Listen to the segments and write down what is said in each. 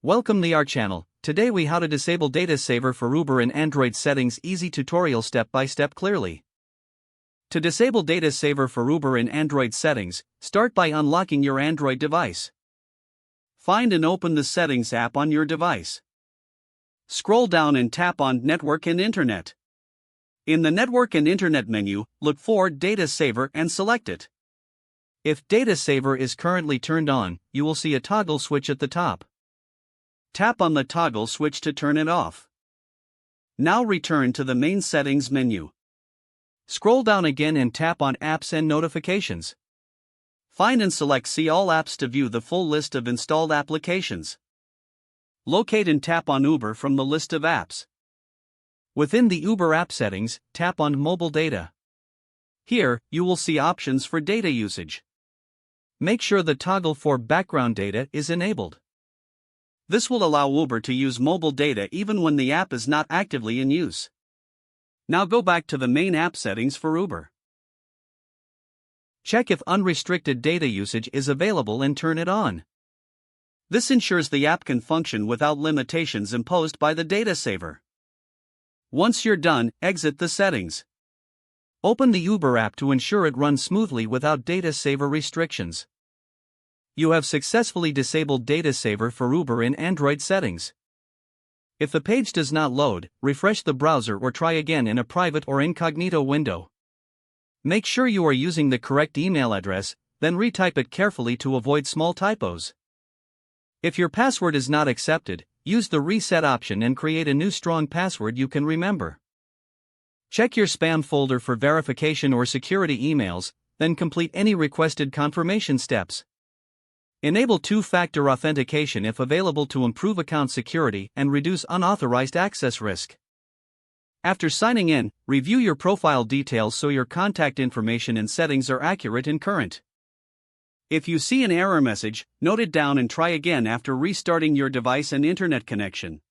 Welcome to our channel. Today we how to disable data saver for Uber in Android settings. Easy tutorial step by step clearly. To disable data saver for Uber in Android settings, start by unlocking your Android device. Find and open the settings app on your device. Scroll down and tap on Network and Internet. In the Network and Internet menu, look for Data Saver and select it. If data saver is currently turned on, you will see a toggle switch at the top. Tap on the toggle switch to turn it off. Now return to the main settings menu. Scroll down again and tap on Apps and Notifications. Find and select See All Apps to view the full list of installed applications. Locate and tap on Uber from the list of apps. Within the Uber app settings, tap on Mobile Data. Here, you will see options for data usage. Make sure the toggle for background data is enabled. This will allow Uber to use mobile data even when the app is not actively in use. Now go back to the main app settings for Uber. Check if unrestricted data usage is available and turn it on. This ensures the app can function without limitations imposed by the data saver. Once you're done, exit the settings. Open the Uber app to ensure it runs smoothly without data saver restrictions. You have successfully disabled data saver for Uber in Android settings. If the page does not load, refresh the browser or try again in a private or incognito window. Make sure you are using the correct email address, then retype it carefully to avoid small typos. If your password is not accepted, use the reset option and create a new strong password you can remember. Check your spam folder for verification or security emails, then complete any requested confirmation steps. Enable two-factor authentication if available to improve account security and reduce unauthorized access risk. After signing in, review your profile details so your contact information and settings are accurate and current. If you see an error message, note it down and try again after restarting your device and internet connection.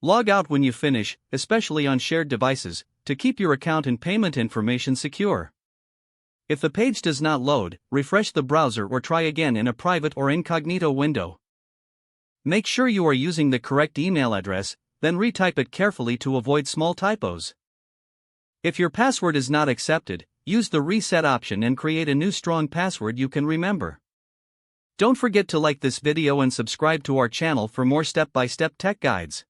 Log out when you finish, especially on shared devices, to keep your account and payment information secure. If the page does not load, refresh the browser or try again in a private or incognito window. Make sure you are using the correct email address, then retype it carefully to avoid small typos. If your password is not accepted, use the reset option and create a new strong password you can remember. Don't forget to like this video and subscribe to our channel for more step-by-step tech guides.